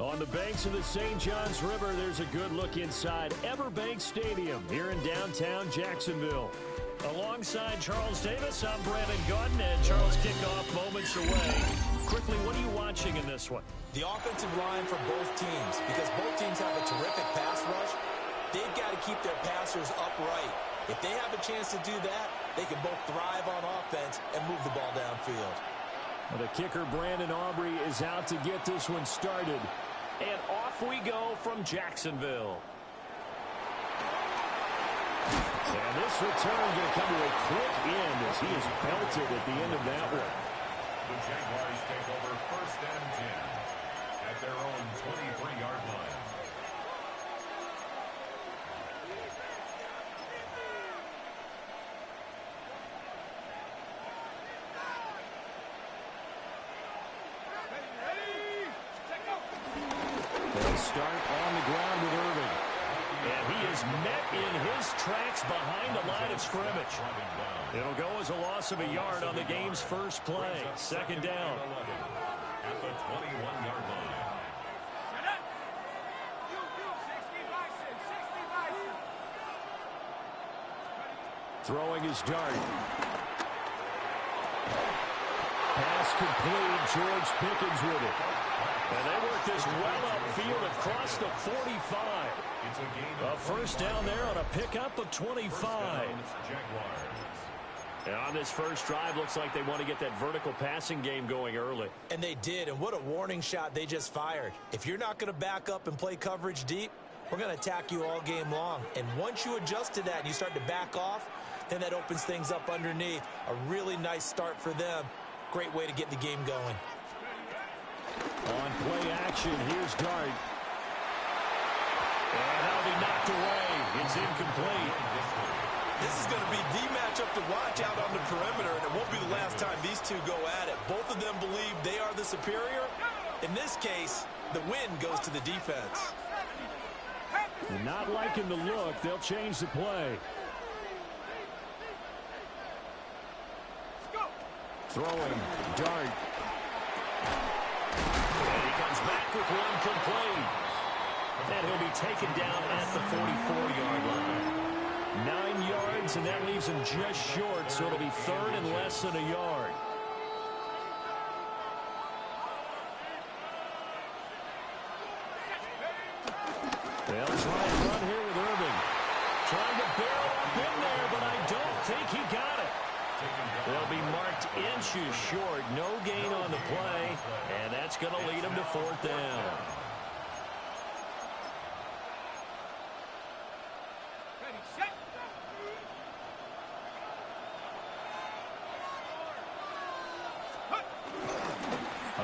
On the banks of the St. Johns River, there's a good look inside Everbank Stadium here in downtown Jacksonville. Alongside Charles Davis, I'm Brandon Gaudin, and Charles kickoff moments away. Quickly, what are you watching in this one? The offensive line for both teams, because both teams have a terrific pass rush. They've got to keep their passers upright. If they have a chance to do that, they can both thrive on offense and move the ball downfield. Well, the kicker, Brandon Aubrey, is out to get this one started. And off we go from Jacksonville. And this return going to come to a quick end as he is belted at the end of that one. The Jaguars take over 1st and 10 at their own 23-yard line. They'll start on the ground with Irving. And he is met in his tracks behind the line of scrimmage. It'll go as a loss of a yard on the game's first play. Second down. At the 21-yard line. Throwing his dart. Pass complete. George Pickens with it. And they work this well upfield across the 45. A first down there on a pickup of 25. And on this first drive, looks like they want to get that vertical passing game going early. And they did, and what a warning shot they just fired. If you're not going to back up and play coverage deep, we're going to attack you all game long. And once you adjust to that and you start to back off, then that opens things up underneath. A really nice start for them. Great way to get the game going. On play action, here's Dart. And that'll be knocked away. It's incomplete. This is going to be the matchup to watch out on the perimeter, and it won't be the last time these two go at it. Both of them believe they are the superior. In this case, the win goes to the defense. They're not liking the look. They'll change the play. Throwing, Dart. And he comes back with one complete. And he'll be taken down at the 44-yard line. 9 yards, and that leaves him just short, so it'll be third and less than a yard. They'll try and run here with Irving. Trying to barrel up in there, but I don't think he got it. They'll be marked inches short. No gain on the play, and that's going to lead them to fourth down.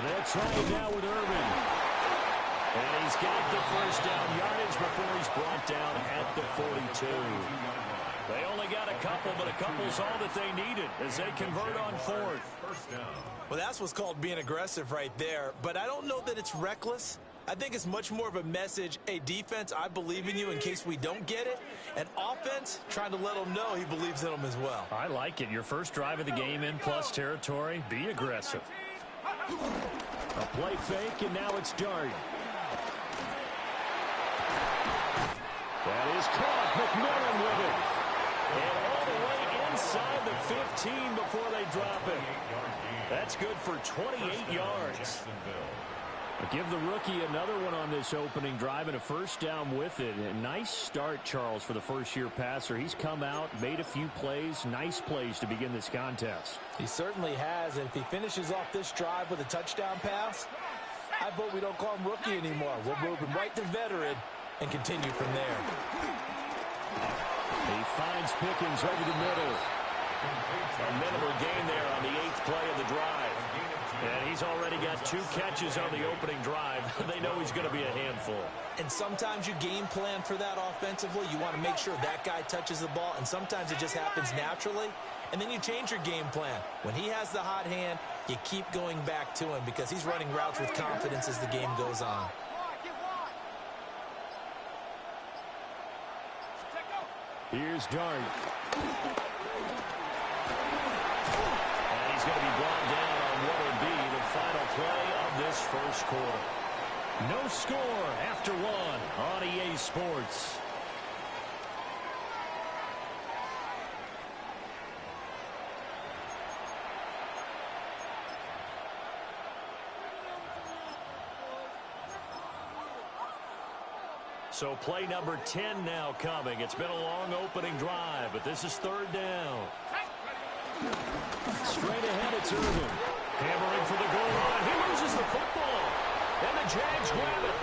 They'll try it now with Irving. And he's got the first down yardage before he's brought down at the 42. They only got a couple, but a couple's all that they needed as they convert on fourth. Well, that's what's called being aggressive right there. But I don't know that it's reckless. I think it's much more of a message, hey, defense, I believe in you in case we don't get it. And offense, trying to let them know he believes in them as well. I like it. Your first drive of the game in plus territory. Be aggressive. A play fake, and now it's Dart. That is caught. McMillan with it. And all the way inside the 15 before they drop it. That's good for 28 yards. Give the rookie another one on this opening drive and a first down with it. A nice start, Charles, for the first-year passer. He's come out, made a few plays, nice plays to begin this contest. He certainly has, and if he finishes off this drive with a touchdown pass, I vote we don't call him rookie anymore. We'll move him right to veteran and continue from there. He finds Pickens over the middle. A minimal gain there on the 8th play of the drive. And he's already got 2 catches on the opening drive. They know he's going to be a handful. And sometimes you game plan for that offensively. You want to make sure that guy touches the ball, and sometimes it just happens naturally. And then you change your game plan. When he has the hot hand, you keep going back to him because he's running routes with confidence as the game goes on. Here's Dart. And he's going to be brought down on what will be the final play of this first quarter. No score after one on EA Sports. So play number 10 now coming. It's been a long opening drive, but this is third down. Straight ahead, it's Irvin. Hammering for the goal line. He loses the football. And the Jags grab it.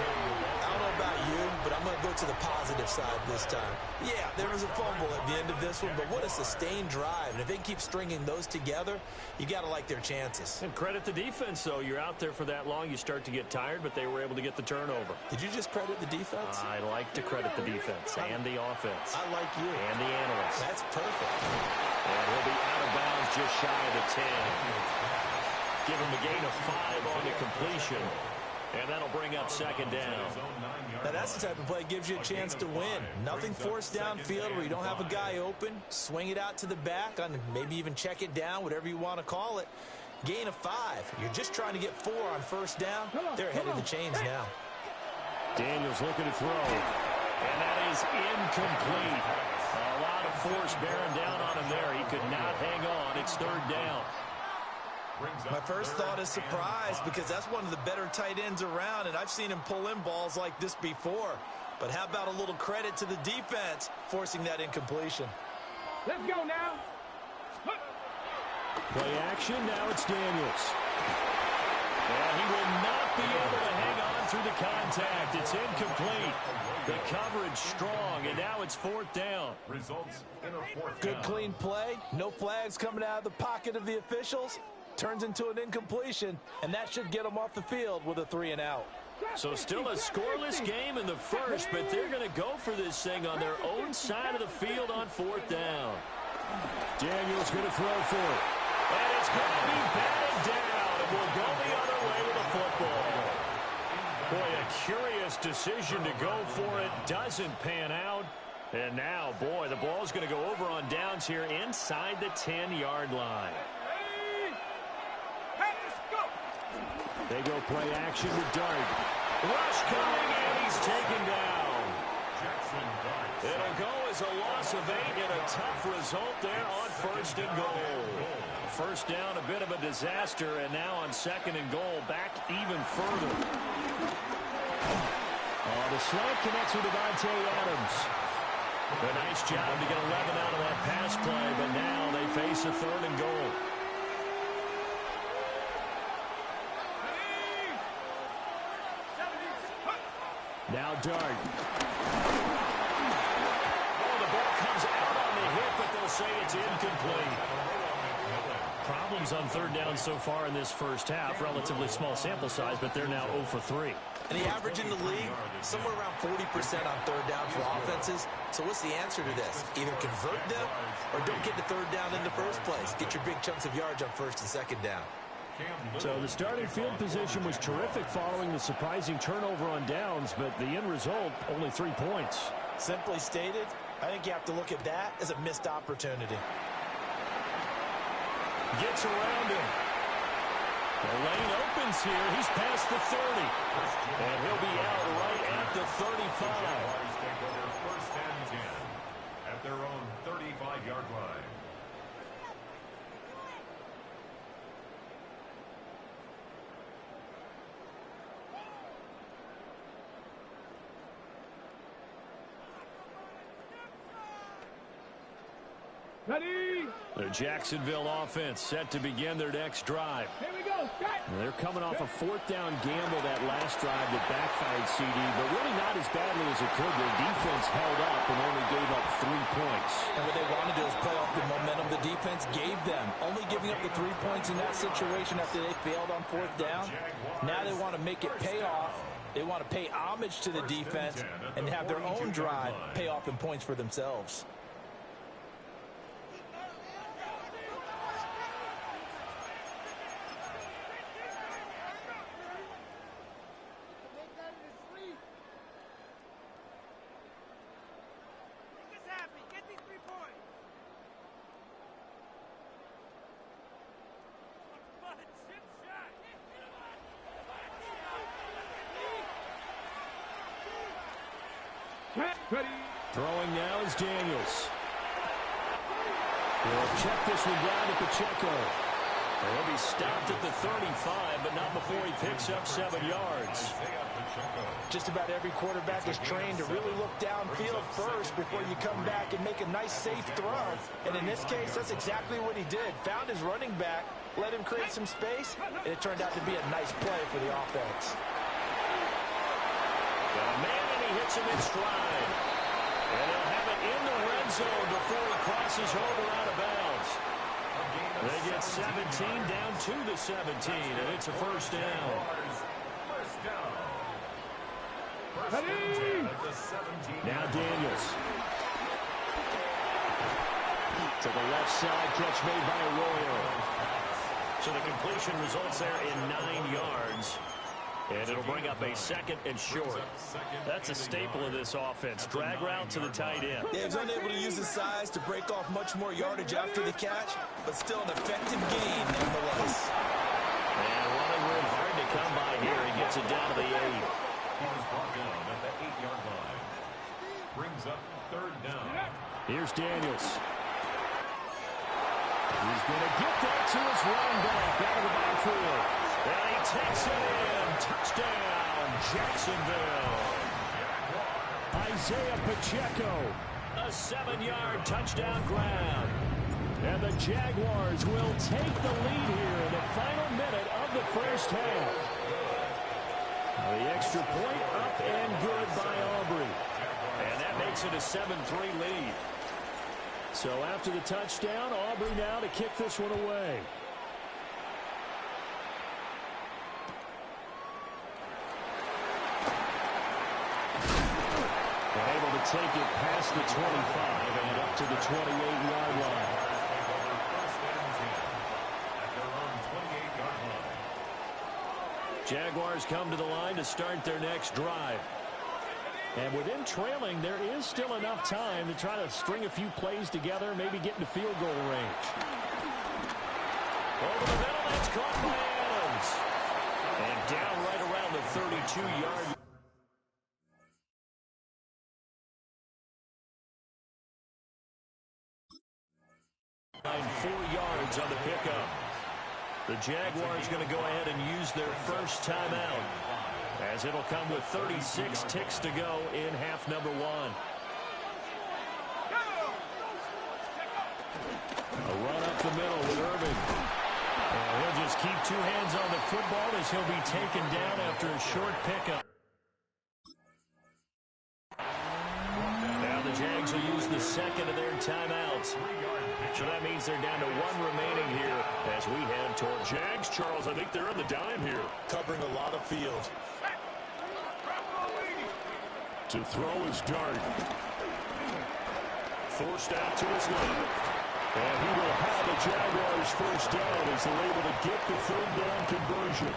I don't know about you, but I'm going to go to the positive side this time. Yeah, there was a fumble at the end of this one, but what a sustained drive. And if they keep stringing those together, you got to like their chances. And credit the defense, though. You're out there for that long, you start to get tired, but they were able to get the turnover. Did you just credit the defense? I like to credit the defense and the offense. I like you. And the analysts. That's perfect. And he'll be out of bounds just shy of the 10. Give him a gain of 5 on the completion. And that'll bring up second down. Now that's the type of play that gives you a chance to win. Nothing forced downfield where you don't have a guy open. Swing it out to the back, on maybe even check it down, whatever you want to call it. Gain of 5. You're just trying to get 4 on first down. They're ahead of the chains now. Daniels looking to throw. And that is incomplete. A lot of force bearing down on him there. He could not hang on. It's third down. My first thought is surprise because that's one of the better tight ends around, and I've seen him pull in balls like this before. But how about a little credit to the defense forcing that incompletion? Let's go now. Play action. Now it's Daniels. And he will not be able to hang on through the contact. It's incomplete. The coverage strong, and now it's fourth down. Results in a fourth Good down. clean play. No flags coming out of the pocket of the officials. Turns into an incompletion, and that should get them off the field with a 3-and-out. So still a scoreless game in the first, but they're going to go for this thing on their own side of the field on fourth down. Daniels going to throw for it. And it's going to be batted down, and will go the other way with the football. Boy, a curious decision to go for it. Doesn't pan out. And now, boy, the ball's going to go over on downs here inside the 10-yard line. They go play action with Dart. Rush coming, and he's taken down. It'll go as a loss of 8 and a tough result there on first and goal. First down, a bit of a disaster, and now on second and goal, back even further. The slant connects with Devontae Adams. A nice job to get 11 out of that pass play, but now they face a third and goal. Now Dart. Oh, the ball comes out on the hit, but they'll say it's incomplete. Problems on third down so far in this first half. Relatively small sample size, but they're now 0 for 3. And the average in the league, somewhere around 40% on third down for offenses. So what's the answer to this? Either convert them or don't get to third down in the first place. Get your big chunks of yards on first and second down. So the starting field position was terrific following the surprising turnover on downs, but the end result, only 3 points. Simply stated, I think you have to look at that as a missed opportunity. Gets around him. The lane opens here. He's past the 30. And he'll be out right at the 35. Take over first and 10 at their own 35-yard line. Ready? The Jacksonville offense set to begin their next drive. Here we go. Strike. They're coming off a fourth down gamble that last drive that backfired CD, but really not as badly as it could. Their defense held up and only gave up 3 points. And what they want to do is play off the momentum the defense gave them. Only giving up the 3 points in that situation after they failed on fourth down. Now they want to make it pay off. They want to pay homage to the defense and have their own drive pay off in points for themselves. Ready. Throwing now is Daniels. He'll check this one down to Pacheco. He'll be stopped at the 35, but not before he picks up 7 yards. Just about every quarterback is trained to really look downfield first before you come back and make a nice, safe throw. And in this case, that's exactly what he did. Found his running back, let him create some space, and it turned out to be a nice play for the offense. Got a man, and he hits him in stride. And he'll have it in the red zone before he crosses over out of bounds. They get 17 down to the 17, and it's a first down. Ready. Now Daniels. To the left side, catch made by Arroyo. So the completion results there in 9 yards. And it'll bring up a second and short. That's a staple of this offense. Drag route to the tight end. Yeah, he's unable to use his size to break off much more yardage after the catch, but still an effective gain nonetheless. And running room hard to come by here. He gets it down to the 8. He was brought down at the 8-yard line. Brings up third down. Here's Daniels. He's going to get that to his running back out of the backfield. And he takes it in. Touchdown, Jacksonville. Isaiah Pacheco, a 7-yard touchdown grab. And the Jaguars will take the lead here in the final minute of the first half. The extra point up and good by Aubrey. And that makes it a 7-3 lead. So after the touchdown, Aubrey now to kick this one away. And able to take it past the 25 and up to the 28-yard line. Jaguars come to the line to start their next drive. And with them trailing, there is still enough time to try to string a few plays together, maybe get into field goal range. Over the middle, that's caught by Adams. And down right around the 32-yard line. 4 yards on the pickup. The Jaguars going to go ahead and use their first timeout, as it'll come with 36 ticks to go in half number 1. A run up the middle with Irvin. And he'll just keep 2 hands on the football as he'll be taken down after a short pickup. Now the Jags will use the second of their timeouts. So that means they're down to 1 remaining here as we head toward Jags. Charles, I think they're on the dime here. Covering a lot of field. To throw is Dart. Forced out to his left. And he will have the Jaguars first down as they're able to get the third down conversion.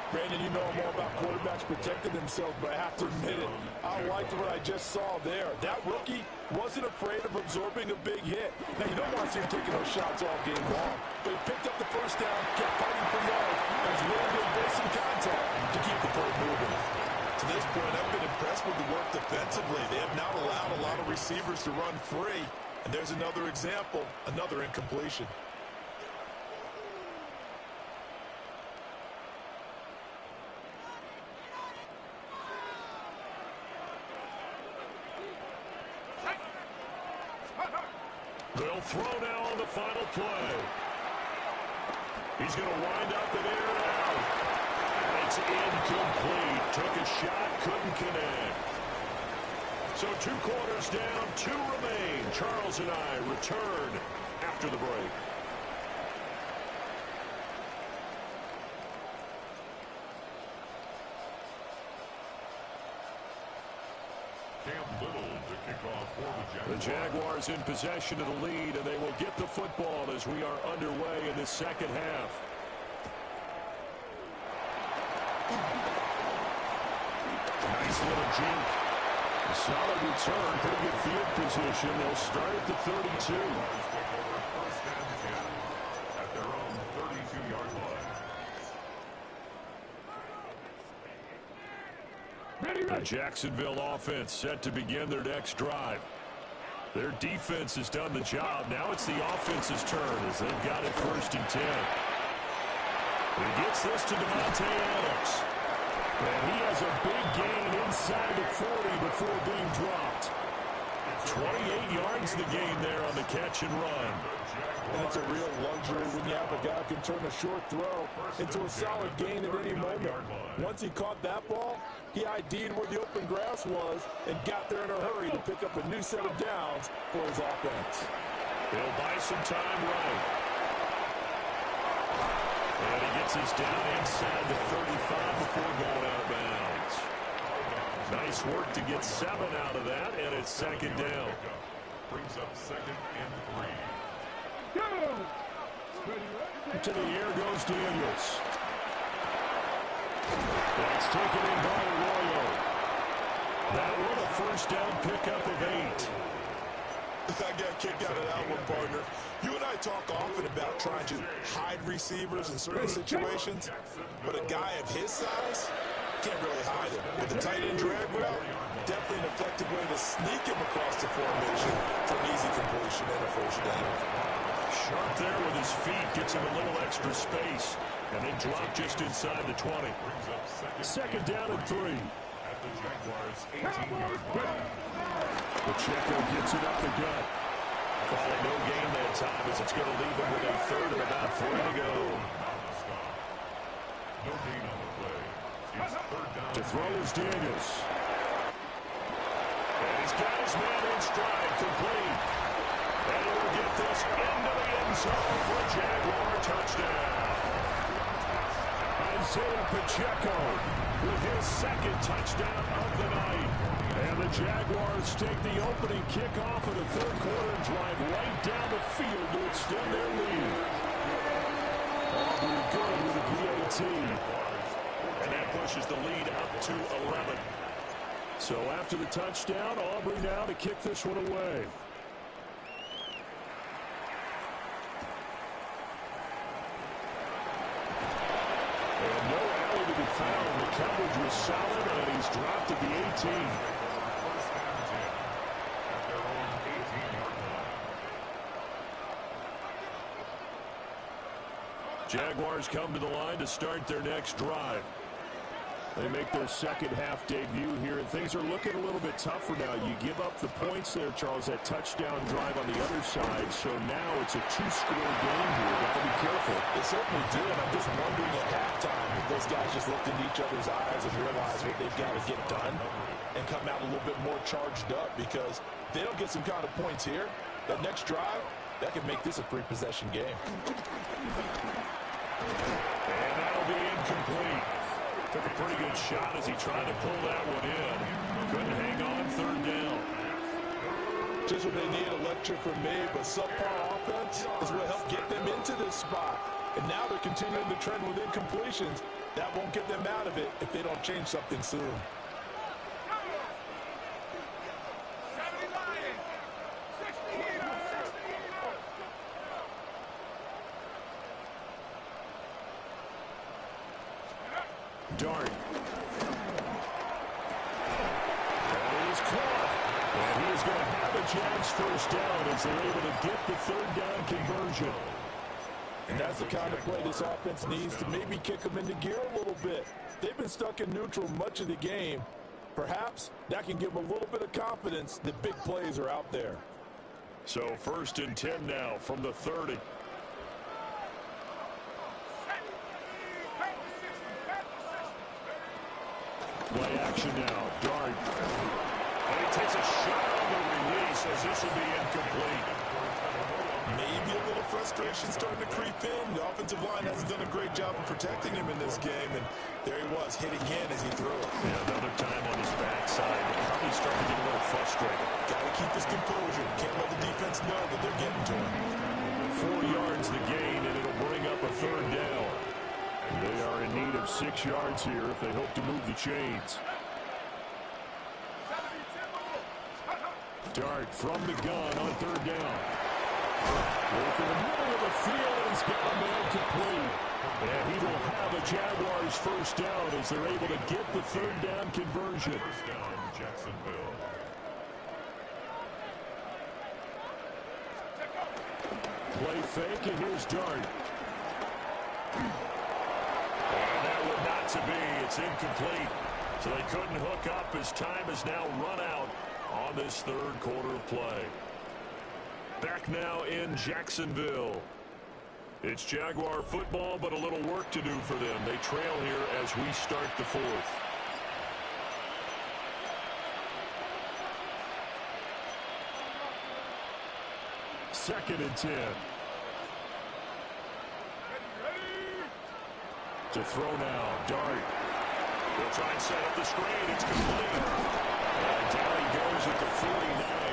Brandon, you know more about quarterbacks protecting themselves, but I have to admit it. I liked what I just saw there. That rookie wasn't afraid of absorbing a big hit. Now, you don't want to see him taking those shots all game long, but he picked up the first down, kept fighting for yards, and was willing to embrace some contact to keep the play moving. To this point, I've been impressed with the work defensively. They have not allowed a lot of receivers to run free. And there's another example, another incompletion. They'll throw now on the final play. He's going to wind up and air it out. It's incomplete. Took a shot, couldn't connect. So 2 quarters down, 2 remain. Charles and I return after the break. The Jaguars in possession of the lead, and they will get the football as we are underway in the second half. Nice little jump. A solid return, pretty good field position. They'll start at the 32. At their own 32-yard line. The Jacksonville offense set to begin their next drive. Their defense has done the job. Now it's the offense's turn as they've got it 1st and 10. He gets this to Devontae Adams. And he has a big gain inside the 40 before being dropped. 28 yards the gain there on the catch and run. That's a real luxury when you have a guy who can turn a short throw into a solid gain at any moment. Once he caught that ball, he ID'd where the open grass was and got there in a hurry to pick up a new set of downs for his offense. He'll buy some time running. And he gets his down inside the 35 before going out of bounds. Nice work to get 7 out of that, and it's 2nd down. Brings up 2nd and 3. To the air goes Daniels. That's taken in by Arroyo. That one a 1st down pickup of 8. I got kicked out of that one, partner. You and I talk often about trying to hide receivers in certain situations, but a guy of his size can't really hide him. With the tight end drag route, definitely an effective way to sneak him across the formation for an easy completion and a 1st down. Sharp there with his feet, gets him a little extra space, and then drop just inside the 20. 2nd down and 3. At the Jaguars' 18-yard line. Pacheco gets it up the gut. Calling no gain that time as it's going to leave him with a 3rd and about 3 to go. No gain on the play. It's 3rd down. To throw is Daniels. And he's got his man in stride, complete. And he will get this into the end zone for a Jaguar touchdown. Isaiah Pacheco with his 2nd touchdown of the night. And the Jaguars take the opening kickoff of the 3rd quarter and drive right down the field to extend their lead. Aubrey good with the PAT. And that pushes the lead up to 11. So after the touchdown, Aubrey now to kick this one away. And no alley to be found. The coverage was solid, and he's dropped at the 18. Jaguars come to the line to start their next drive. They make their 2nd half debut here, and things are looking a little bit tougher now. You give up the points there, Charles, that touchdown drive on the other side, so now it's a 2-score game here. Got to be careful. They certainly do, and I'm just wondering at halftime if those guys just looked into each other's eyes and realized what they've got to get done and come out a little bit more charged up, because if they don't get some kind of points here, that next drive, that could make this a 3-possession game. And that'll be incomplete. Took a pretty good shot as he tried to pull that one in. Couldn't hang on 3rd down. Just what they need, electric from me, but subpar offense is what helped get them into this spot. And now they're continuing the trend with incompletions. That won't get them out of it if they don't change something soon. Dart. That is caught. And he is going to have a Jags 1st down as they're able to get the 3rd down conversion. And that's the kind of play this offense needs to maybe kick them into gear a little bit. They've been stuck in neutral much of the game. Perhaps that can give them a little bit of confidence that big plays are out there. So 1st and 10 now from the 30. Play action now. Dart. And he takes a shot on the release as this will be incomplete. Maybe a little frustration starting to creep in. The offensive line hasn't done a great job of protecting him in this game, and there he was, hit again as he threw it. Yeah, another time on his backside. Probably starting to get a little frustrated. Got to keep his composure. Can't let the defense know that they're getting to him. 4 yards the gain, and it'll bring up a 3rd down. They are in need of 6 yards here if they hope to move the chains. Dart from the gun on 3rd down. Work in the middle of the field, and he's got a man complete. And he will have a Jaguars first down as they're able to get the third down conversion. First down, Jacksonville. Play fake, and here's Dart. And that would not to be. It's incomplete. So they couldn't hook up as time has now run out on this third quarter of play. Back now in Jacksonville. It's Jaguar football, but a little work to do for them. They trail here as we start the fourth. Second and 10. To throw now, Dart. They'll try and set up the screen. It's complete. And down he goes at the 49,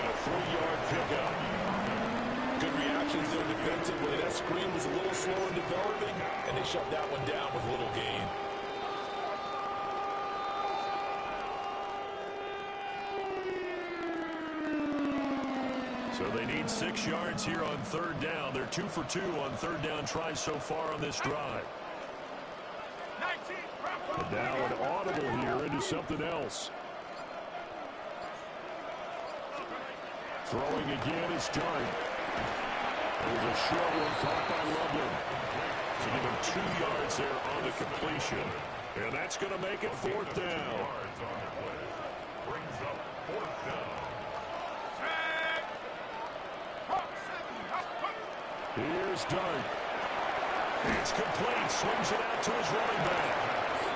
a 3-yard pickup. Good reactions there defensively. That screen was a little slow in developing, and they shut that one down with little gain. So they need 6 yards here on third down. They're 2 for 2 on third down tries so far on this drive. And now an audible here into something else. Throwing again is Dart. There's a short one caught by Loveland. So give him 2 yards there on the completion. And that's going to make it fourth down. Brings up fourth down. Here's Dart. It's complete. Swings it out to his running back.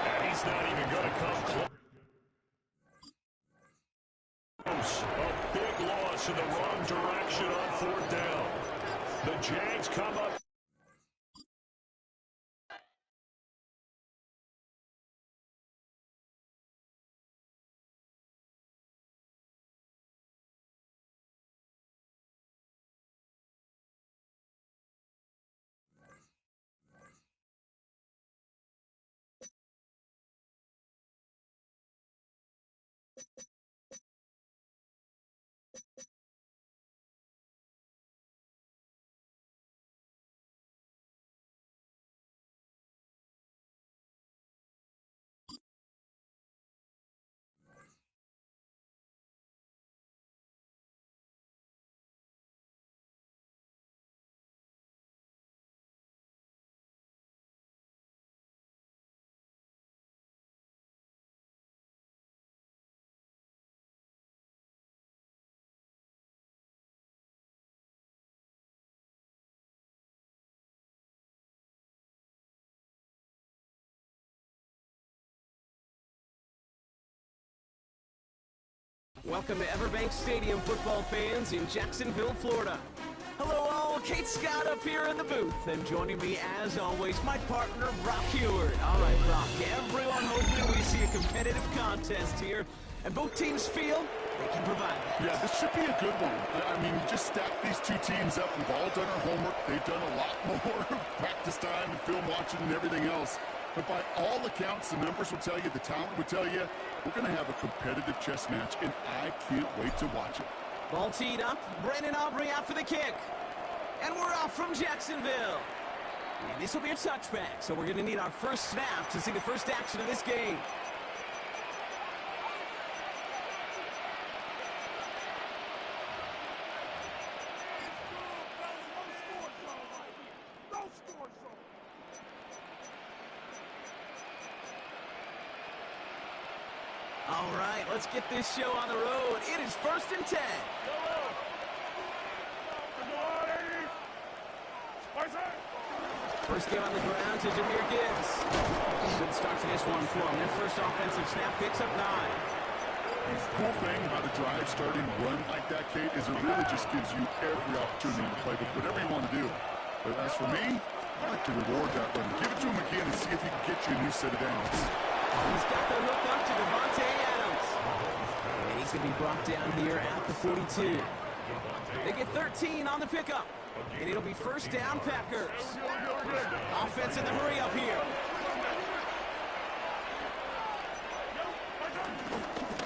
And he's not even going to come close. A big loss in the wrong direction on fourth down. The Jags come up. Welcome to Everbank Stadium, football fans in Jacksonville, Florida. Hello all, Kate Scott up here in the booth, and joining me as always, my partner, Brock Heward. All right, Brock, everyone hoping we see a competitive contest here, and both teams feel they can provide that. Yeah, this should be a good one. I mean, just stack these two teams up. We've all done our homework. They've done a lot more practice time and film watching and everything else. But by all accounts, the numbers will tell you, the talent will tell you, we're going to have a competitive chess match, and I can't wait to watch it. Ball teed up, Brandon Aubrey out for the kick. And we're off from Jacksonville. And this will be a touchback, so we're going to need our first snap to see the first action of this game. All right, let's get this show on the road. It is 1st and 10. First game on the ground to Jahmyr Gibbs. Good start to this one for him. Their first offensive snap picks up 9. The cool thing about a drive starting run like that, Kate, is it really just gives you every opportunity to play with whatever you want to do. But as for me, I like to reward that run. Give it to him again and see if he can get you a new set of downs. He's got the hook up to Devontae Adams. And he's going to be brought down here at the 42. They get 13 on the pickup. And it'll be first down, Packers. Offense in the hurry up here.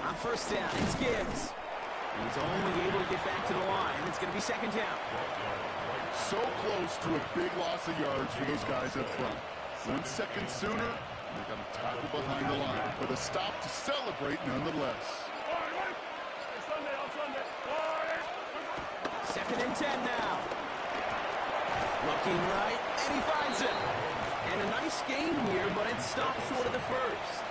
On first down, it's Gibbs. He's only able to get back to the line. It's going to be second down. So close to a big loss of yards for those guys up front. 1 second sooner, they got a tackle behind the line, but a stop to celebrate nonetheless. 2nd and 10 now. Looking right, and he finds it. And a nice game here, but it stopped short of the first.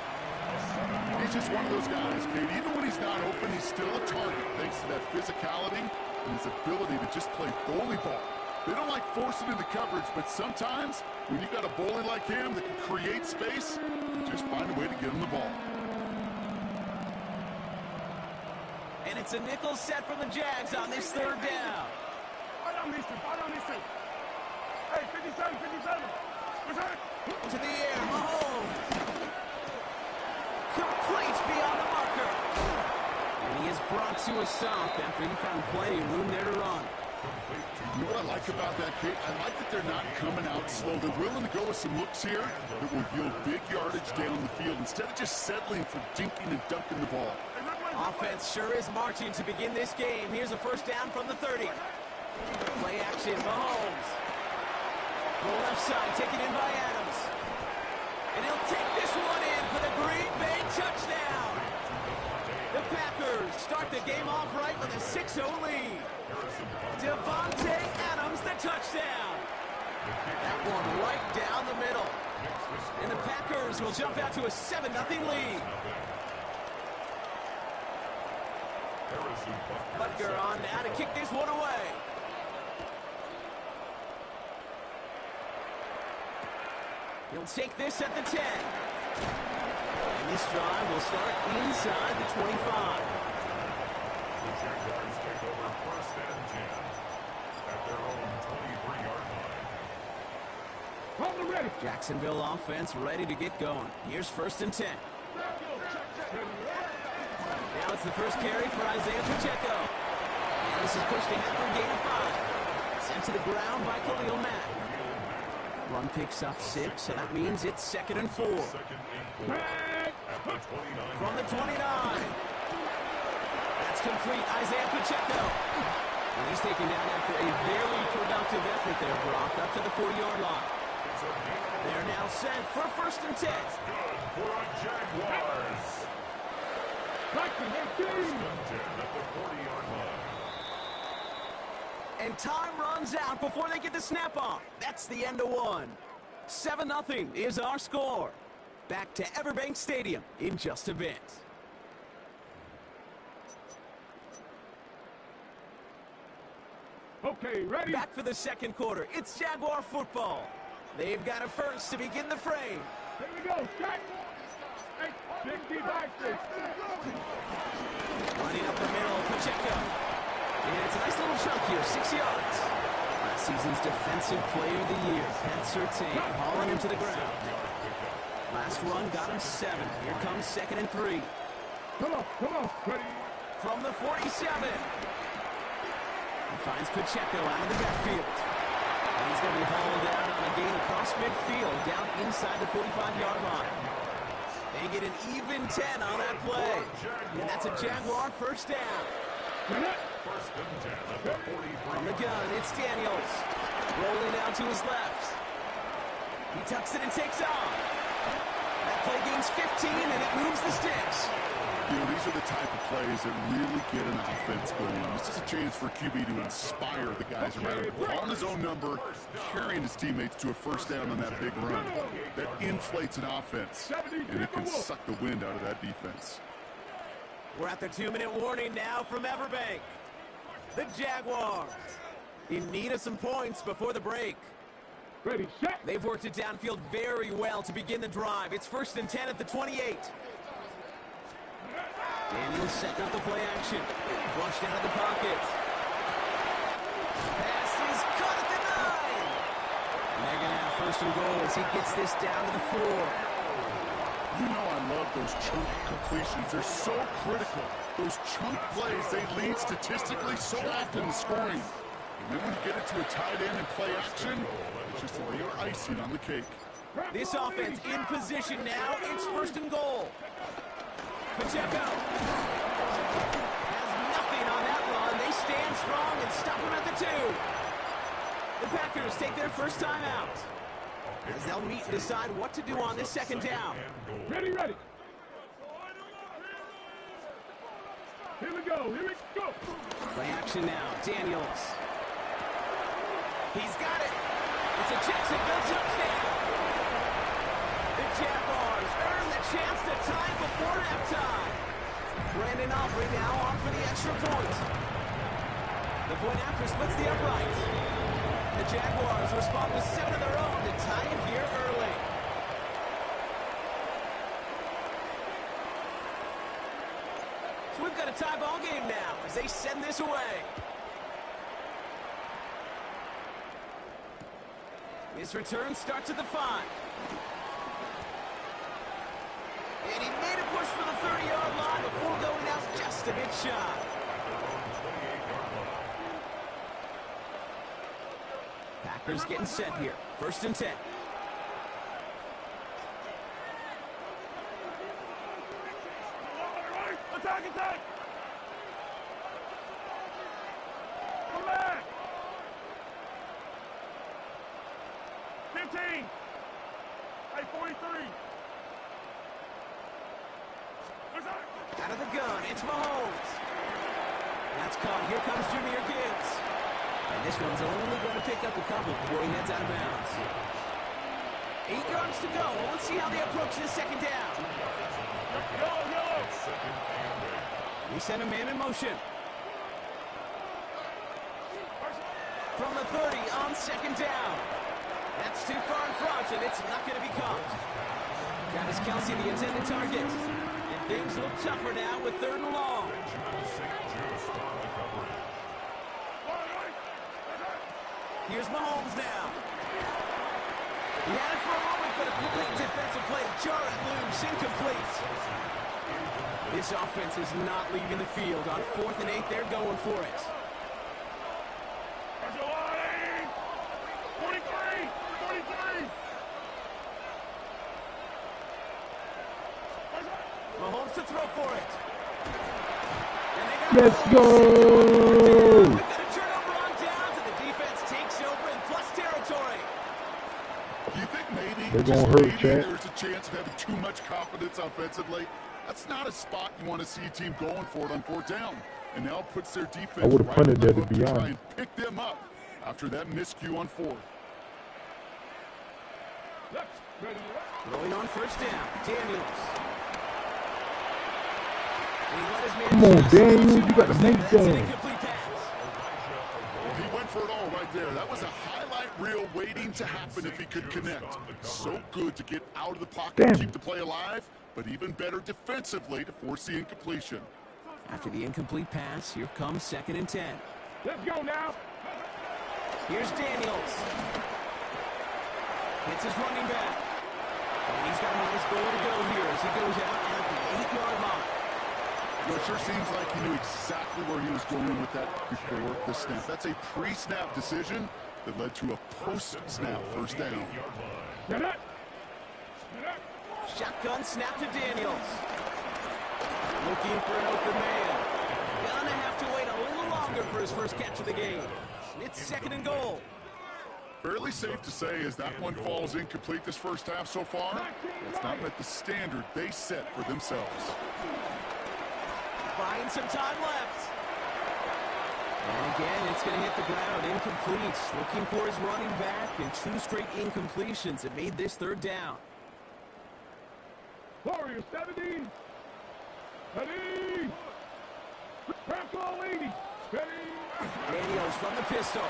He's just one of those guys, Kate. Even when he's not open, he's still a target, thanks to that physicality and his ability to just play bully ball. They don't like forcing into coverage, but sometimes when you've got a bully like him that can create space, you just find a way to get him the ball. And it's a nickel set for the Jags on this 3rd down. Hey, 57, 57. To the air, Mahomes. Complete beyond the marker. And he is brought to a stop after he found plenty of room there to run. You know what I like about that, Kate? I like that they're not coming out slow. They're willing to go with some looks here that will yield big yardage down the field instead of just settling for dinking and dunking the ball. Offense sure is marching to begin this game. Here's a 1st down from the 30. Play action, Mahomes. The left side taken in by Adams. And he'll take this one in for the Green Bay touchdown. The Packers start the game off right with a 6-0 lead. Devontae Adams, the touchdown. That one right down the middle. And the Packers will jump out to a 7-0 lead. Butker on now to kick this one away. He'll take this at the 10. And this drive will start inside the 25. The Jaguars take over 1st and 10 at their own 23-yard line. Hold it ready. Jacksonville offense ready to get going. Here's 1st and 10. Now it's the first carry for Isaiah Pacheco. And this is pushed ahead for a gain of 5. Sent to the ground by Khalil Mack. Run picks up 6, so that means it's 2nd and 4. From the 29. That's complete. Isaiah Pacheco. And he's taken down after a very productive effort there, Brock, up to the 40-yard line. They're now set for 1st and 10. Good for a Jaguars. Like the 18. 1st and 10 at the 40-yard line. And time runs out before they get the snap off. That's the end of one. 7-0 is our score. Back to Everbank Stadium in just a bit. Okay, ready? Back for the 2nd quarter. It's Jaguar football. They've got a first to begin the frame. Here we go. Strike. Hey, 60-6. Running up the middle, Pacheco. And it's a nice little chunk here, 6 yards. Last season's Defensive Player of the Year, Pat Surtain, hauling him to the ground. Last run got him 7. Here comes 2nd and 3. Come on. Ready? From the 47. He finds Pacheco out of the backfield. And he's going to be hauled down on a gain across midfield, down inside the 45-yard line. They get an even 10 on that play. And that's a Jaguar 1st down. First and 10 at the 43. From the gun, it's Daniels. Rolling out to his left. He tucks it and takes off. That play gains 15, and it moves the sticks. You know, these are the type of plays that really get an offense going. This is a chance for QB to inspire the guys around him. On his own number, carrying his teammates to a 1st down on that big run. That inflates an offense, and it can suck the wind out of that defense. We're at the 2-minute warning now from Everbank. The Jaguars in need of some points before the break. Ready, set. They've worked it downfield very well to begin the drive. It's 1st and 10 at the 28. Daniels setting up the play action. Flushed out of the pocket. Pass is caught at the 9. And they're going to have 1st and goal as he gets this down to the 4. You know I love those chunk completions. They're so critical. Those chunk plays, they lead statistically so often to scoring. And then when you get it to a tight end and play action, it's just a layer icing on the cake. This offense in position now. It's 1st and goal. Pacheco has nothing on that run. They stand strong and stop him at the 2. The Packers take their first time out. as they'll meet and decide what to do on this second down. Ready, ready. Here we go, here we go. Play action now, Daniels. He's got it. It's a Jacksonville touchdown. The Jaguars earn the chance to tie before halftime. Brandon Aubrey now on for the extra point. The point after splits the upright. The Jaguars respond with 7 of their own to tie it here early. So we've got a tie ball game now as they send this away. His return starts at the 5. And he made a push for the 30-yard line before going out just a bit shy. Packers getting set here. 1st and 10. Attack, attack. Come back. 15. Hey, 43. Out of the gun, it's Mahomes. That's caught. Here comes Jahmyr Gibbs. And this one's only going to pick up a couple before he heads out of bounds. 8 yards to go. Well, let's see how they approach this second down. We send a man in motion. From the 30 on second down. That's too far in front, and it's not going to be caught. Travis Kelce, the intended target. And things look tougher now with 3rd and long. Here's Mahomes now. He had it for a moment, but a complete defensive play to jar it loose, incomplete. This offense is not leaving the field. On 4th and 8, they're going for it. 43. Mahomes to throw for it. Let's go. We've got a turnover on downs, and the defense takes over in plus territory. Do you think maybe, They're just gonna hurt, maybe Chad. there's a chance of having too much confidence offensively? That's not a spot you want to see a team going for it on 4th down. And now puts their defense I would've right punted on the that, to hook be to try honest. and pick them up after that miscue on 4th. Throwing on 1st down, Daniels. Come on, Daniels, you got to make That's an that. incomplete pass. Well, he went for it all right there. That was a highlight reel waiting to happen if he could connect. So good to get out of the pocket and keep the play alive, but even better defensively to force the incompletion. After the incomplete pass, here comes 2nd and 10. Let's go now. Here's Daniels. Hits his running back. And he's got a nice goal to go here as he goes out at the 8-yard line. Well, it sure seems like he knew exactly where he was going with that before the snap. That's a pre-snap decision that led to a post-snap 1st down. Shotgun snap to Daniels. Looking for an open man. Gonna have to wait a little longer for his first catch of the game. It's 2nd and goal. Fairly safe to say as that one falls incomplete this first half so far, it's not met the standard they set for themselves. Buying some time left. And again, it's going to hit the ground, incomplete. Looking for his running back, and 2 straight incompletions that made this 3rd down. Warriors 70. Ready. Press all 80. Ready. Daniels from the pistol.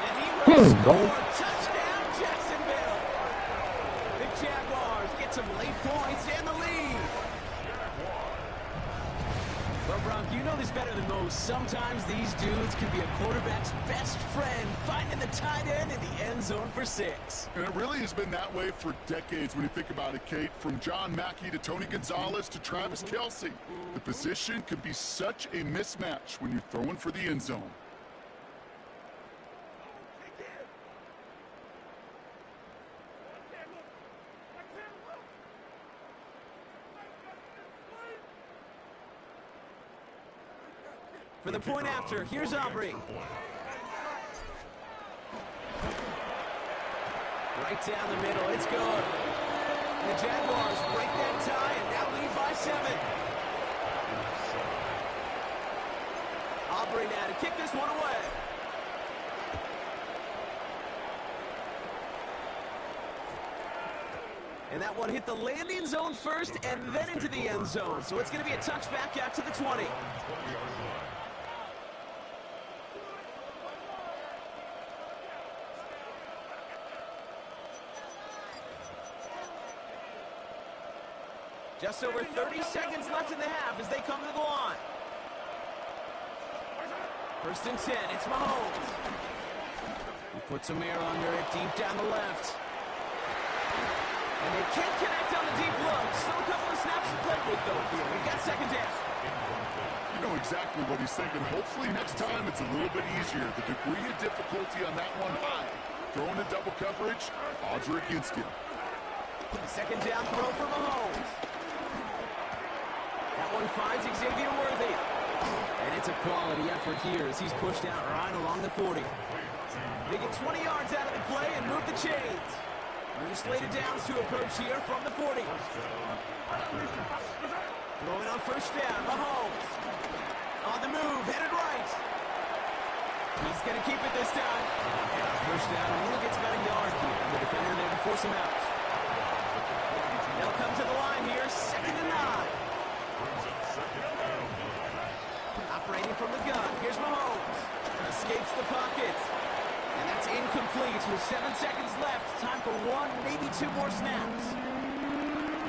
And he will score. Touchdown, Jacksonville. The Jaguars get some late points and the lead. Well, Bronk, you know this better than most. Sometimes these dudes can be a quarterback's best friend, finding the tight end in the end zone for 6. And it really has been that way for decades when you think about it, Kate. From John Mackey to Tony Gonzalez to Travis Kelce. The position can be such a mismatch when you're throwing for the end zone. For the point after, here's Aubrey. Right down the middle. It's good. The Jaguars break that tie and now lead by 7. Aubrey now to kick this one away. And that one hit the landing zone first and then into the end zone. So it's going to be a touchback out to the 20. Just over 30 seconds left in the half as they come to the line. First and 10, it's Mahomes. He puts a mirror under it deep down the left. And they can't connect on the deep look. Still a couple of snaps to play with, though. We've got second down. You know exactly what he's thinking. Hopefully next time it's a little bit easier. The degree of difficulty on that one high. Throwing in double coverage, odds are against him. Second down throw for Mahomes. That one finds Xavier Worthy. And it's a quality effort here as he's pushed out right along the 40. They get 20 yards out of the play and move the chains. New slated downs to approach here from the 40. Throwing on first down, Mahomes. On the move, headed right. He's going to keep it this time. And first down only gets about a yard here. The defender there to force him out. They'll come to the line here, 2nd and 9. Operating from the gun, here's Mahomes. Escapes the pocket. And that's incomplete with 7 seconds left. Time for 1, maybe 2 more snaps.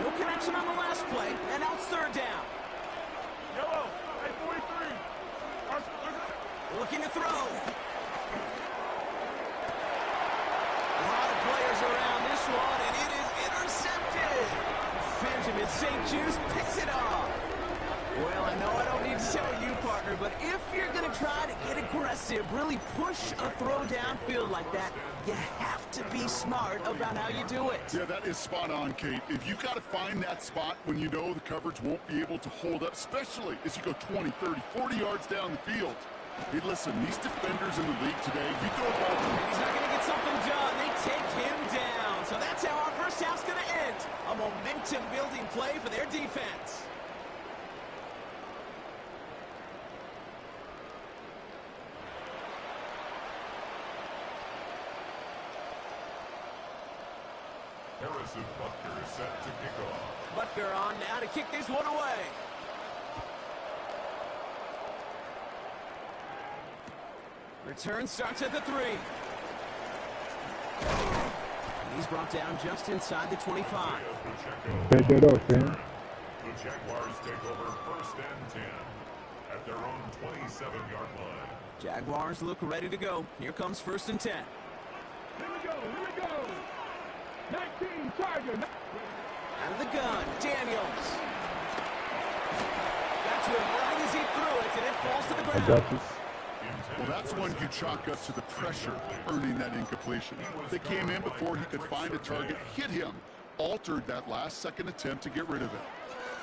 No connection on the last play, and now it's 3rd down. Yellow, 43. Looking to throw. A lot of players around this one, and it is intercepted. Benjamin St. Juice picks it off. Well, I know I don't need to tell you, partner, but if you're going to try to get aggressive, really push a throw downfield like that, you have to be smart about how you do it. Yeah, that is spot on, Kate. If you've got to find that spot when you know the coverage won't be able to hold up, especially as you go 20, 30, 40 yards down the field. Hey, listen, these defenders in the league today, you throw a ball to them. He's not going to get something done. They take him down. So that's how our first half's going to end. A momentum-building play for their defense. Harrison Butker is set to kick off. Butker on now to kick this one away. Return starts at the 3. And he's brought down just inside the 25. The Jaguars take over 1st and 10 at their own 27-yard line. Jaguars look ready to go. Here comes 1st and 10. Here we go. 19, Charger. Out of the gun, Daniels. Got to him right as he threw it, and it falls to the ground. Well, that's one you chalk up to the pressure earning that incompletion. They came in before he could find a target, hit him, altered that last-second attempt to get rid of it.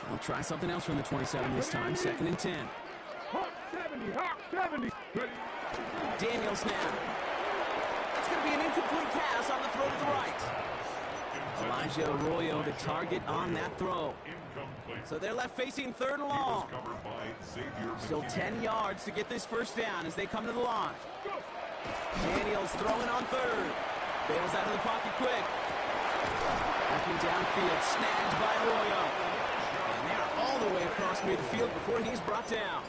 We'll try something else from the 27 this time, 2nd and 10. Hawk 70. Daniels now. That's going to be an incomplete pass on the throw to the right. Elijah Arroyo, the target on that throw. So they're left facing 3rd and long. Still 10 yards to get this first down as they come to the line. Daniels throwing on 3rd. Bails out of the pocket quick. Backing downfield, snagged by Arroyo. And they're all the way across midfield before he's brought down.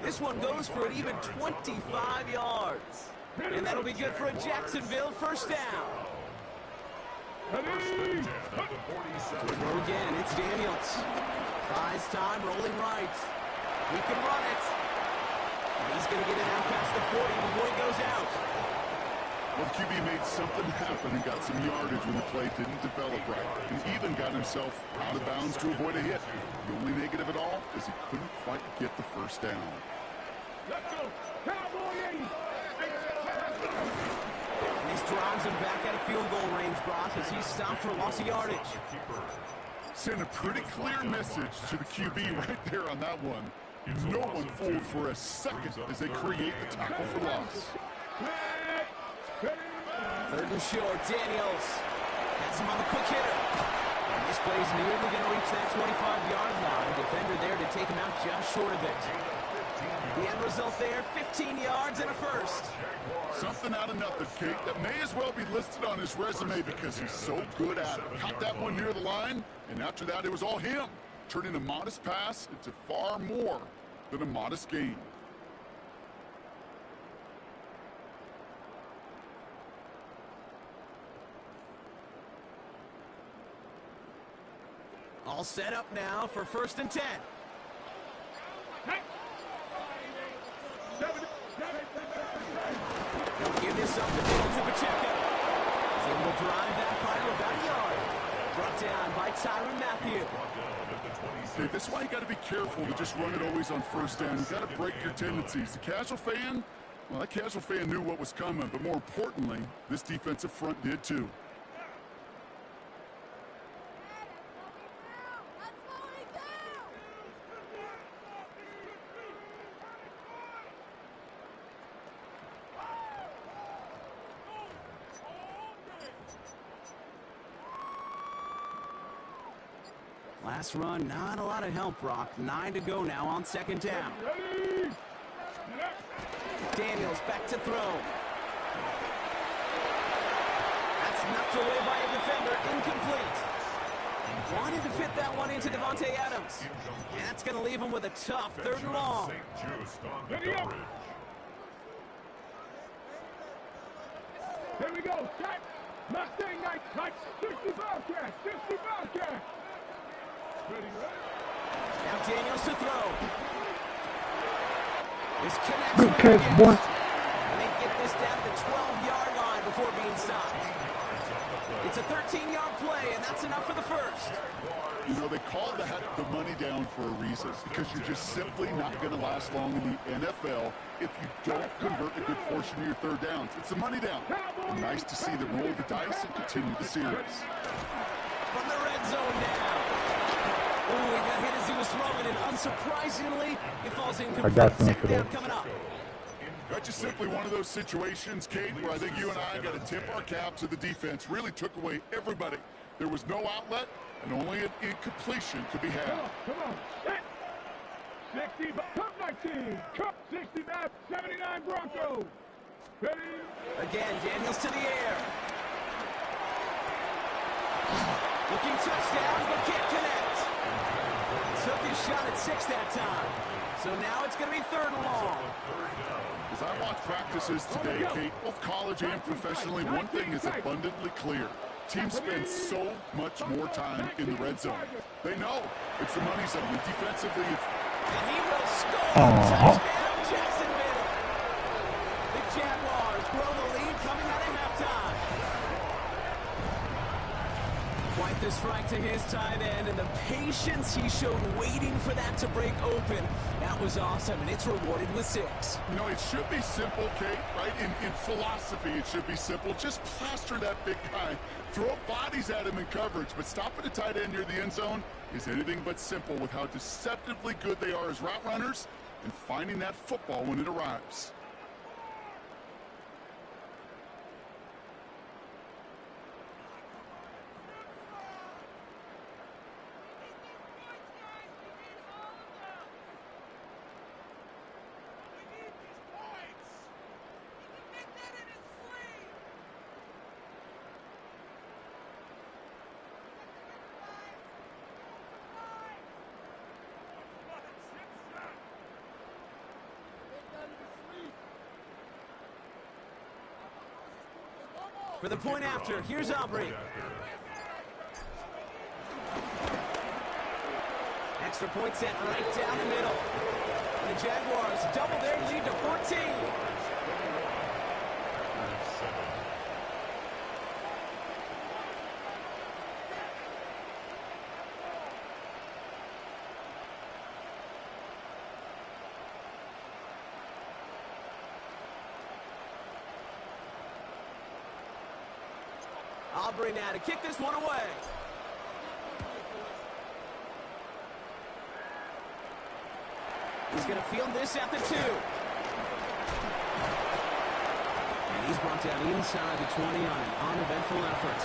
This one goes for an even 25 yards. And that'll be good for a Jacksonville first down. Throw again, it's Daniels. Buys time, rolling right. He can run it. And he's going to get it out past the 40 before he goes out. Well, QB made something happen and got some yardage when the play didn't develop right. He even got himself out of bounds to avoid a hit. The only negative at all is he couldn't quite get the first down. Let's go. Cowboy 80. He's drives him back at a field goal range, Brock, as he's stopped for loss of yardage. Send a pretty clear message to the QB right there on that one. No one fooled for a second as they create the tackle for loss. Third and short, Daniels has him on the quick hitter. And this play's nearly going to reach that 25-yard line. Defender there to take him out just short of it. The end result there, 15 yards and a first. Something out of nothing, Kate, that may as well be listed on his resume because he's so good at it. Caught that one near the line, and after that it was all him, turning a modest pass into far more than a modest gain. All set up now for 1st and 10. They'll give this up the middle to Pacheco. He's able to drive that final about a yard. Brought down by Tyrann Mathieu. Okay, that's why you got to be careful to just run it always on 1st down. You got to break your tendencies. The casual fan, well, that casual fan knew what was coming, but more importantly, this defensive front did too. Last run, not a lot of help, Brock. 9 to go now on 2nd down. Daniels back to throw. That's knocked away by a defender, incomplete. Wanted to fit that one into Devontae Adams. And that's going to leave him with a tough 3rd and long. Here we go, set. Mustang night, touch, 60 Bobcat, 60 Bobcat. Now Daniels to throw. This connects Good with catch, boy. And they get this down to the 12-yard line before being stopped. It's a 13-yard play, and that's enough for the first. You know, they call that the money down for a reason, because you're just simply not going to last long in the NFL if you don't convert a good portion of your 3rd downs. It's a money down. And nice to see them roll the dice and continue the series. From the red zone now. Ooh, he got hit as he was throwing, and unsurprisingly, it falls incomplete. I got some 2nd down coming up. That's just simply one of those situations, Kate, where I think you and I got to tip our cap to the defense. Really took away everybody. There was no outlet, and only an incompletion could be had. Come on, set. 60, Cup 19, Cup 69, 79 Broncos. Ready? Again, Daniels to the air. Looking touchdown, but can't connect. Took his shot at 6 that time. So now it's going to be 3rd and long. As I watch practices today, Kate, both college and professionally, one thing is abundantly clear. Teams spend so much more time in the red zone. They know it's the money zone. And defensively, and he will score. Touchdown, Jacksonville. The Jaguars grow the lead coming out of halftime. Quite the strike to his tight end, and the patience he showed waiting for that to break open. That was awesome, and it's rewarded with 6. you know, it should be simple, Kate, right? In philosophy, it should be simple. Just plaster that big guy. Throw bodies at him in coverage, but stopping a tight end near the end zone is anything but simple with how deceptively good they are as route runners and finding that football when it arrives. For the point after, here's Aubrey. Extra point set right down the middle. The Jaguars double their lead to 14. Aubrey now to kick this one away. He's going to field this at the 2. And He's brought down inside the 20 on an uneventful effort.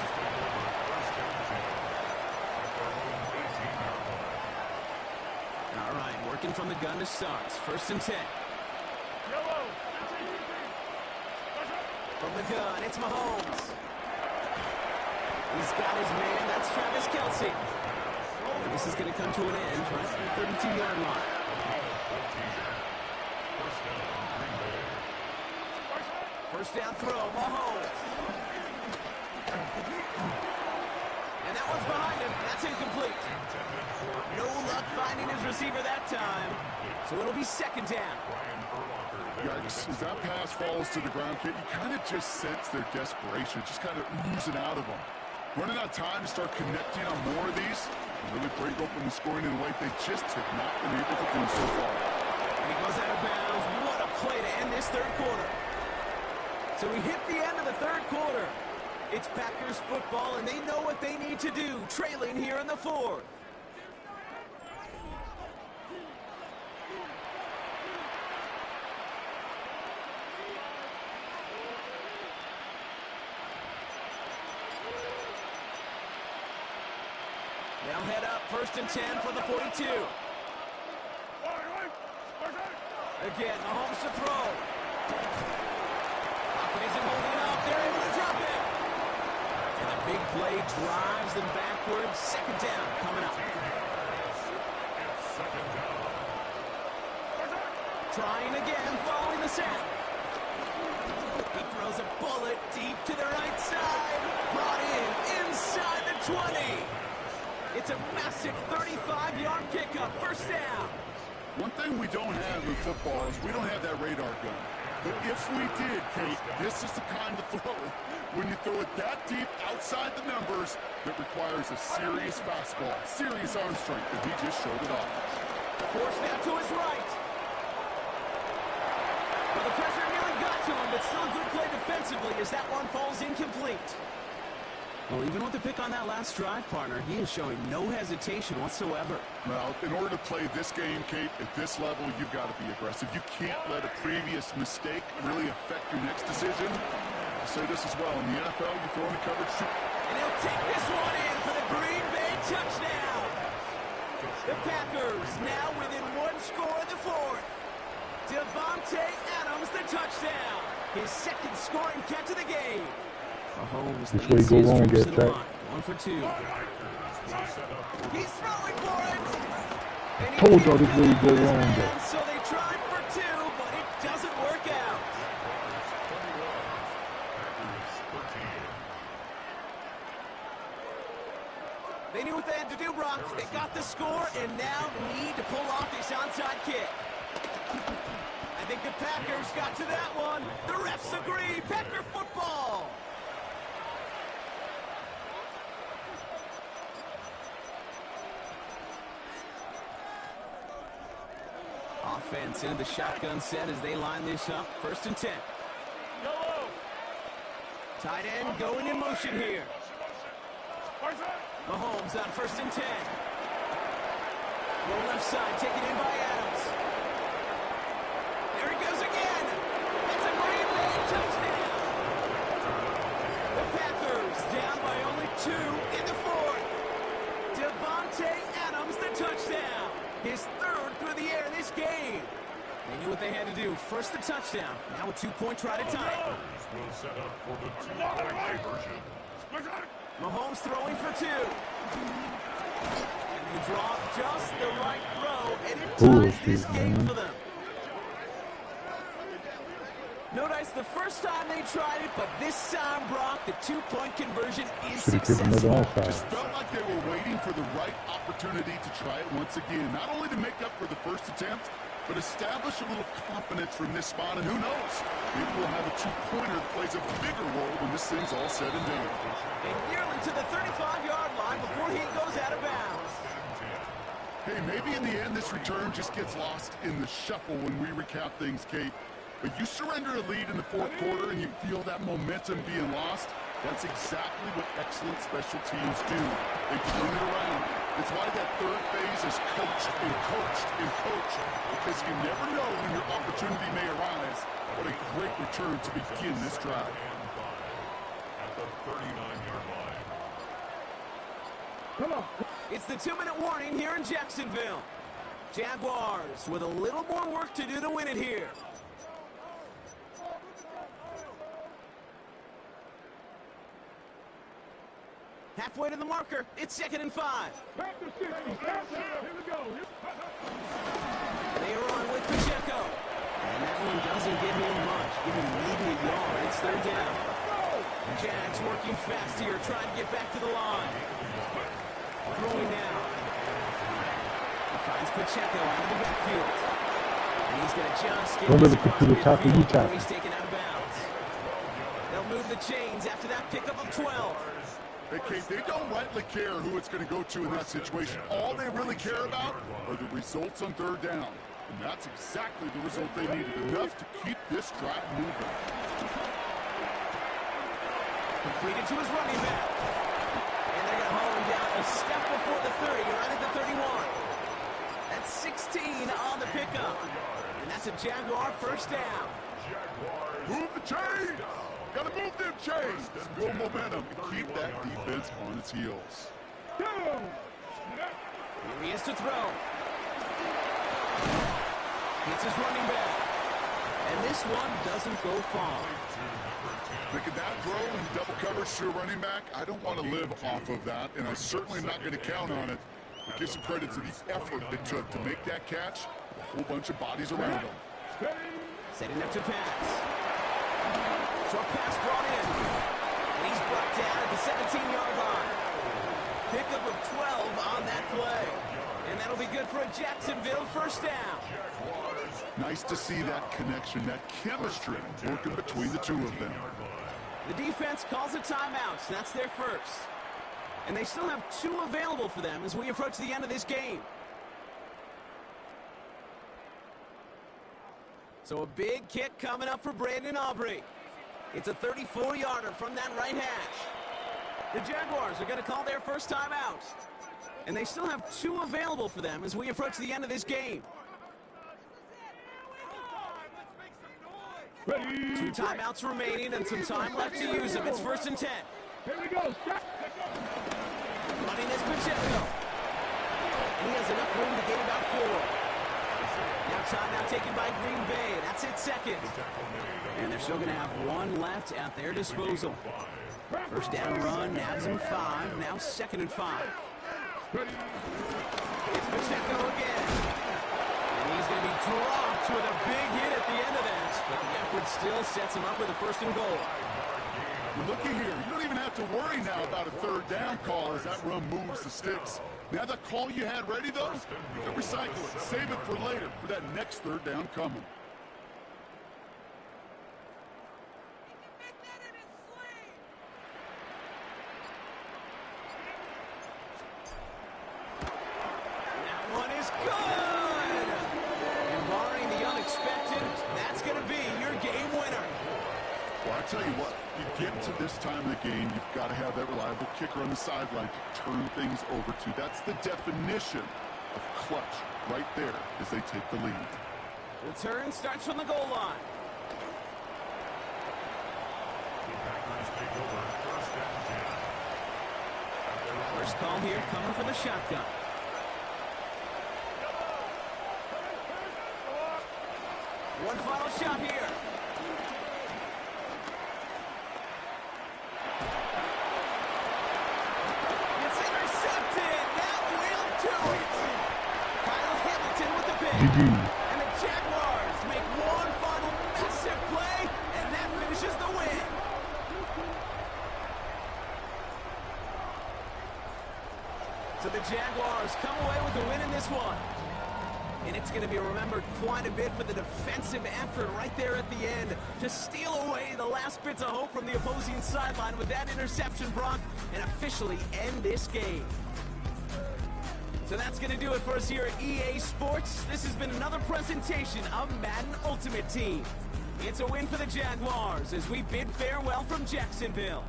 All right, working from the gun to start. 1st and 10. From the gun, it's Mahomes. He's got his man. That's Travis Kelce. And this is going to come to an end right at the 32-yard line. First down throw, Mahomes. And that one's behind him. That's incomplete. No luck finding his receiver that time. So it'll be 2nd down. Yikes. As that pass falls to the ground, kid, you kind of just sense their desperation, just kind of oozing out of them. Running out of time to start connecting on more of these, and really break open the scoring in a way they just have not been able to do so far. And he goes out of bounds. What a play to end this 3rd quarter. So we hit the end of the 3rd quarter. It's Packers football, and they know what they need to do, trailing here in the 4th. They'll head up 1st and 10 for the 42. Again, Mahomes to throw. Pocket isn't holding up. They're able to drop it. And the big play drives them backwards. 2nd down coming up. Trying again, following the snap. He throws a bullet deep to the right side. Brought in inside the 20. It's a massive 35-yard pickup. 1st down. One thing we don't have in football is we don't have that radar gun. But if we did, Kate, this is the kind of throw. When you throw it that deep outside the numbers, that requires a serious fastball, serious arm strength, and he just showed it off. Forced out to his right. Well, the pressure nearly got to him, but still a good play defensively as that one falls incomplete. Well, even with the pick on that last drive, partner, he is showing no hesitation whatsoever. Well, in order to play this game, Kate, at this level, you've got to be aggressive. You can't let a previous mistake really affect your next decision. I'll say this as well. In the NFL, you throw in the coverage. And he'll take this one in for the Green Bay touchdown. The Packers now within 1 score in the 4th. Devontae Adams, the touchdown. His 2nd scoring catch of the game. Mahomes This way you go wrong, get checked. 1 for 2. He's throwing for it. Told y'all this way you go wrong, though. So they tried for 2, but it doesn't work out. They knew what they had to do, Brock. They got the score and now need to pull off this onside kick. I think the Packers got to that one. The refs agree. Packer football. Offense into the shotgun set as they line this up. 1st and 10. Tight end going in motion here. Mahomes on 1st and 10. Go left side, taken in by Adams. There he goes again. It's a Green Bay touchdown. The Packers down by only 2 in the 4th. Devontae Adams, the touchdown. His 3rd through the air this game. They knew what they had to do. First the touchdown. Now a 2-point try to tie it. Will set up for the 2-point conversion. Mahomes throwing for 2. And they drop just the right throw, and it ties this game for them. No dice the first time they tried it, but this time, Brock, the 2-point conversion is successful. Just felt like they were waiting for the right opportunity to try it once again. Not only to make up for the first attempt, but establish a little confidence from this spot, and who knows? Maybe we'll have a 2-pointer that plays a bigger role when this thing's all said and done. And nearly to the 35-yard line before he goes out of bounds. Hey, maybe in the end this return just gets lost in the shuffle when we recap things, Kate. But you surrender a lead in the 4th quarter and you feel that momentum being lost. That's exactly what excellent special teams do. They turn it around. It's why that third phase is coached and coached and coached, because you never know when your opportunity may arise. What a great return to begin this drive. At the 39-yard line. Come on. It's the 2-minute warning here in Jacksonville. Jaguars with a little more work to do to win it here. Halfway to the marker. It's 2nd and 5. Back to 60. Here we go. They are on with Pacheco. And that one doesn't give him much. Give him maybe a yard. It's 3rd down. Jags working fast here, trying to get back to the line. Throwing now. He finds Pacheco out of the backfield. And he's going to just get to the top of you, top. He's taken out of bounds. They'll move the chains after that pickup of 12. Hey, Kate, they don't rightly care who it's going to go to in that situation. All they really care about are the results on 3rd down. And that's exactly the result they needed, enough to keep this drive moving. Completed to his running back. And they're going to haul him down a step before the 30, right at the 31. That's 16 on the pickup. And that's a Jaguar 1st down. Move the chains! Gotta move them chains! Build momentum and keep that defense on its heels. Here he is to throw. Gets his running back. And this one doesn't go far. Making that throw in double coverage to a running back, I don't want to live off of that, and I'm certainly not going to count on it. But give some credit to the effort it took to make that catch. A whole bunch of bodies around him. Setting up to pass. Short pass brought in. And he's brought down at the 17-yard line. Pickup of 12 on that play. And that'll be good for a Jacksonville 1st down. Nice to see that connection, that chemistry working between the two of them. The defense calls a timeout. That's their first. And they still have 2 available for them as we approach the end of this game. So a big kick coming up for Brandon Aubrey. It's a 34-yarder from that right hash. The Jaguars are going to call their first timeout. And they still have 2 available for them as we approach the end of this game. 2 timeouts remaining and some time left to use them. It's 1st and 10. Here we go. Stop. Running is Pacheco. And he has enough room to gain about 4. Now timeout taken by Green Bay. That's it 2nd. And they're still going to have 1 left at their disposal. 1st down run, nabs him 5. Now 2nd and 5. It's Pacheco again. And he's going to be dropped with a big hit at the end of that. But the effort still sets him up with a 1st and goal. Looky here, you don't even have to worry now about a 3rd down call as that run moves the sticks. Now that call you had ready, though, you can recycle it, save it for later, for that next 3rd down coming. That one is good! And barring the unexpected, that's going to be your game winner. Well, I tell you what, you get to this time of the game, you've got to have that reliable kicker on the sideline to turn things over to. That's the definition of clutch right there as they take the lead. Return starts from the goal line. First call here coming for the shotgun. One final shot here. It's intercepted. That will do it. Kyle Hamilton with the pick. And the Jaguars make one final massive play, and that finishes the win. So the Jaguars come away with the win in this one. And it's going to be remembered quite a bit for the defensive effort right there at the end to steal away the last bits of hope from the opposing sideline with that interception, Brock, and officially end this game. So that's going to do it for us here at EA Sports. This has been another presentation of Madden Ultimate Team. It's a win for the Jaguars as we bid farewell from Jacksonville.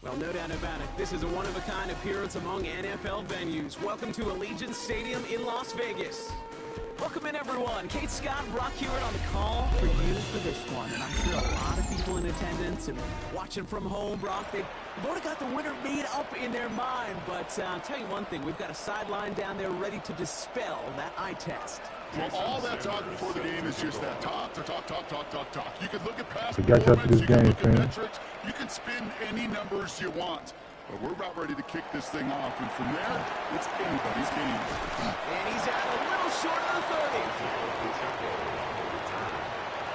Well, no doubt about it. This is a one-of-a-kind appearance among NFL venues. Welcome to Allegiant Stadium in Las Vegas. Welcome in, everyone. Kate Scott, Brock Hewitt on the call for you for this one. And I'm sure a lot of people in attendance and watching from home, Brock, they've already got the winner made up in their mind. But I'll tell you one thing. We've got a sideline down there ready to dispel that eye test. Well, all that talk before the game is just that talk. You can look at past got you after performance, this you can game, look at fam. metrics, you can spin any numbers you want. But we're about ready to kick this thing off, and from there, it's anybody's game. And he's out a little short of the 30.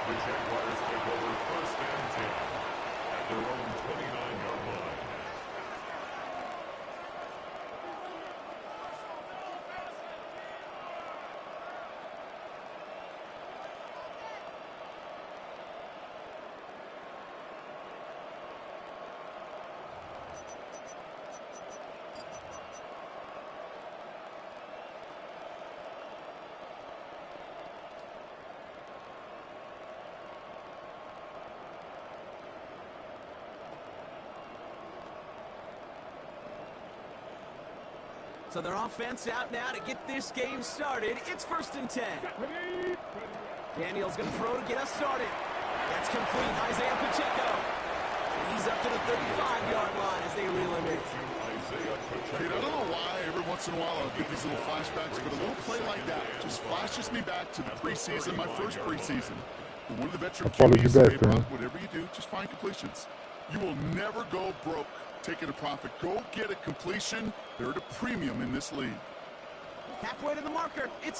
The Jaguars take over first and 10 at their own 29-yard line. So their offense out now to get this game started. It's first and 10. Daniel's going to throw to get us started. That's complete. Isaiah Pacheco. And he's up to the 35-yard line as they reel him in. Kate, I don't know why every once in a while I'll get these little flashbacks, but a little play like that just flashes me back to the preseason, my first preseason. And one of the veteran followed you QBs back, say, Brock, man. whatever you do, just find completions. You will never go broke taking a profit. Go get a completion. They're at a premium in this league. Halfway to the marker. It's